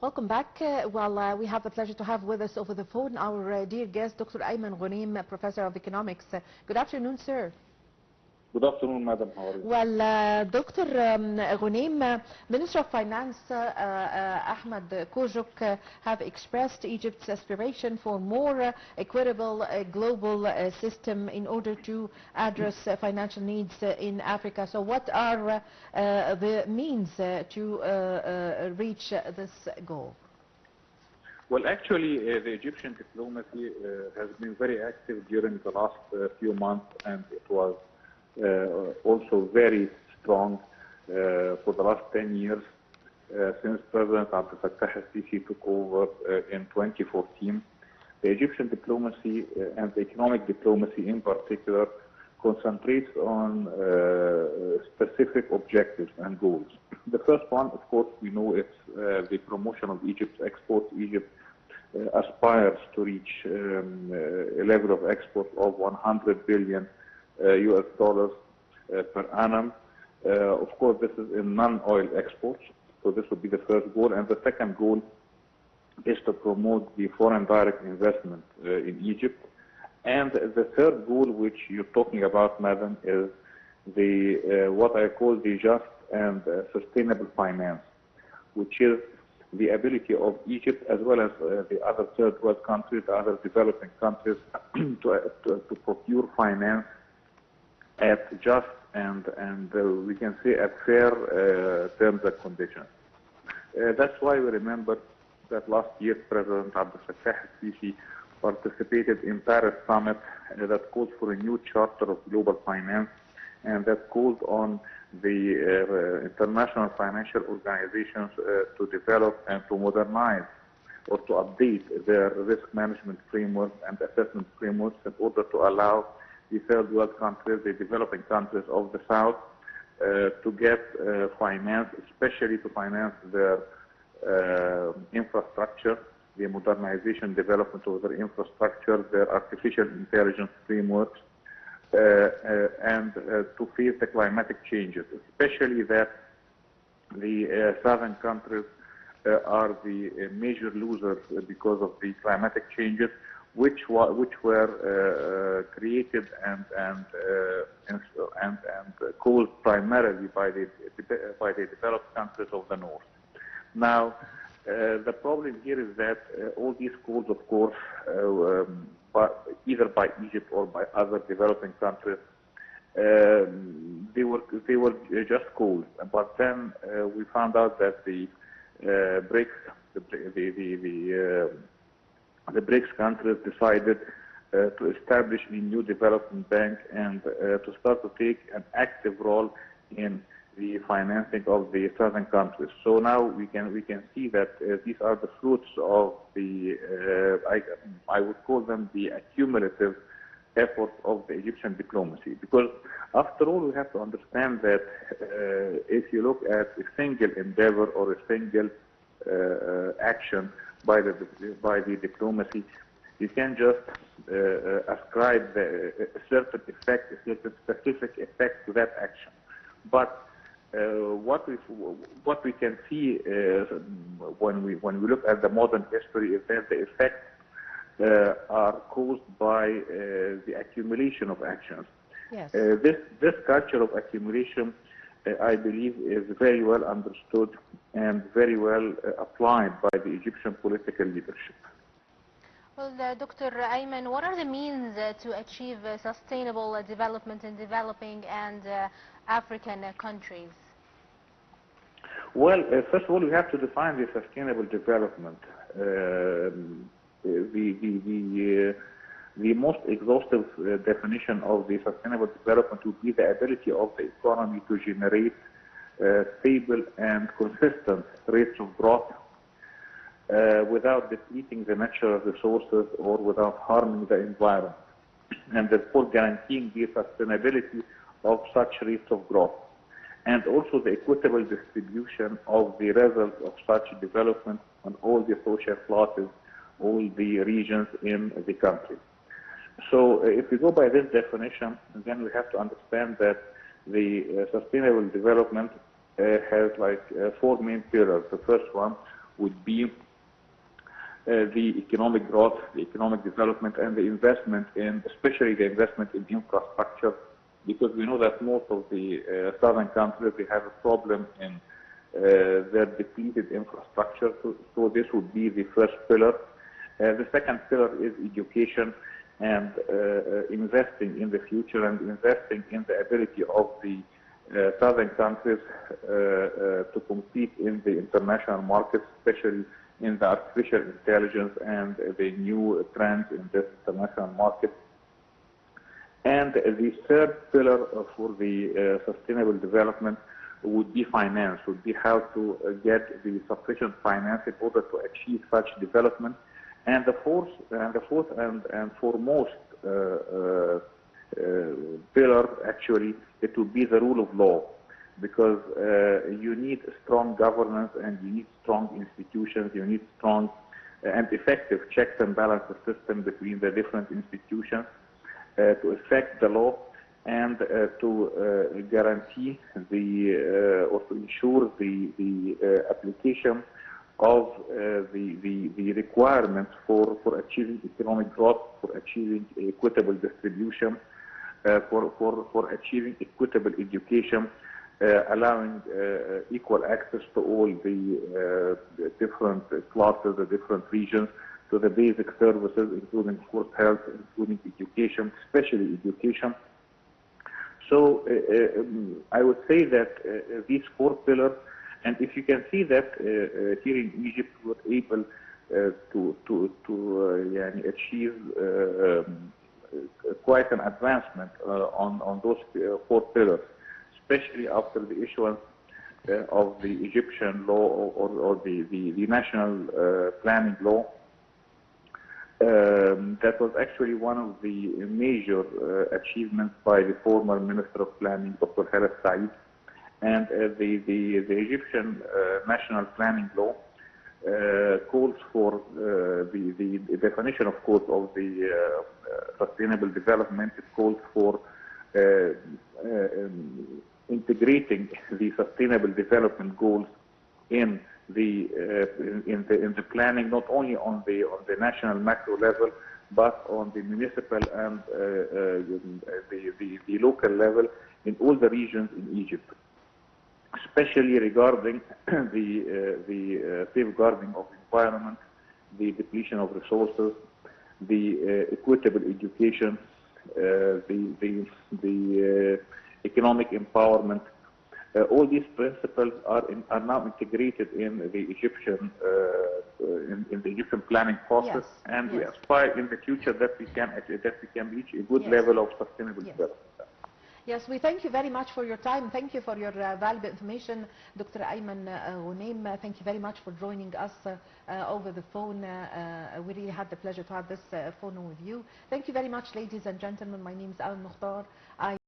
Welcome back. We have the pleasure to have with us over the phone our dear guest, Dr. Ayman Ghonem, Professor of Economics. Good afternoon, sir. Good afternoon, madam. How are you? Dr. Ghonem, Minister of Finance Ahmed Kojuk have expressed Egypt's aspiration for more equitable global system in order to address financial needs in Africa. So what are the means to reach this goal? Well, actually, the Egyptian diplomacy has been very active during the last few months, and it was also very strong for the last 10 years since President Abdel Fattah al-Sisi took over in 2014. The Egyptian diplomacy and the economic diplomacy in particular concentrates on specific objectives and goals. The first one, of course, we know it's the promotion of Egypt's exports. Egypt aspires to reach a level of export of 100 billion US dollars per annum. Of course, this is in non-oil exports, so this would be the first goal. And the second goal is to promote the foreign direct investment in Egypt. And the third goal, which you're talking about, madam, is the what I call the just and sustainable finance, which is the ability of Egypt as well as the other third world countries, the other developing countries, to procure finance at just and we can say at fair terms and conditions. That's why we remember that last year President Abdel Fattah al-Sisi participated in Paris summit that called for a new charter of global finance, and that called on the international financial organizations to develop and to modernize or to update their risk management framework and assessment frameworks in order to allow the third world countries, the developing countries of the South, to get finance, especially to finance their infrastructure, the modernization, development of their infrastructure, their artificial intelligence frameworks, and to face the climatic changes, especially that the southern countries are the major losers because of the climatic changes, which were created and caused primarily by the developed countries of the north. Now, the problem here is that all these calls, of course, either by Egypt or by other developing countries, they were just calls. But then we found out that the BRICS countries decided to establish a new development bank and to start to take an active role in the financing of the southern countries. So now we can see that these are the fruits of the I would call them the accumulative efforts of the Egyptian diplomacy, because after all we have to understand that if you look at a single endeavor or a single action by the diplomacy, you can just ascribe a certain effect, a certain specific effect to that action. But what we can see when we look at the modern history is that the effects are caused by the accumulation of actions. Yes. This culture of accumulation, I believe, is very well understood and very well applied by the Egyptian political leadership. Well, Dr. Ayman, what are the means to achieve sustainable development in developing and African countries? Well, first of all, we have to define the sustainable development. The most exhaustive definition of the sustainable development would be the ability of the economy to generate stable and consistent rates of growth without depleting the natural resources or without harming the environment, and therefore guaranteeing the sustainability of such rates of growth, and also the equitable distribution of the results of such development on all the social classes, all the regions in the country. So if we go by this definition, then we have to understand that the sustainable development has like four main pillars. The first one would be the economic growth, the economic development, and the investment in, especially the investment in infrastructure, because we know that most of the southern countries, they have a problem in their depleted infrastructure. So this would be the first pillar. The second pillar is education and investing in the future and investing in the ability of the southern countries to compete in the international markets, especially in the artificial intelligence and the new trends in this international market. And the third pillar for the sustainable development would be finance, would be how to get the sufficient finance in order to achieve such development. And the fourth and foremost pillar, actually, it would be the rule of law, because you need strong governance and you need strong institutions, you need strong and effective checks and balances system between the different institutions to effect the law and to guarantee the or to ensure the application of the requirements for achieving economic growth, for achieving equitable distribution, for achieving equitable education, allowing equal access to all the different classes, the different regions, to the basic services, including of course health, including education, especially education. So I would say that these four pillars, and if you can see that here in Egypt we were able to achieve quite an advancement on those four pillars, especially after the issuance of the Egyptian law or the national planning law. That was actually one of the major achievements by the former Minister of Planning, Dr. Haris Said. And the Egyptian national planning law calls for the definition, of course, of the sustainable development. It calls for integrating the sustainable development goals in the planning, not only on the national macro level, but on the municipal and the local level in all the regions in Egypt, especially regarding the safeguarding of the environment, the depletion of resources, the equitable education, the economic empowerment. All these principles are now integrated in the Egyptian in the Egyptian planning process, Yes, and we yes. aspire in the future that we can reach a good Yes. level of sustainable Yes. development. Yes, we thank you very much for your time. Thank you for your valuable information, Dr. Ayman Ghonem. Thank you very much for joining us over the phone. We really had the pleasure to have this phone with you. Thank you very much, ladies and gentlemen. My name is Al Mukhtar.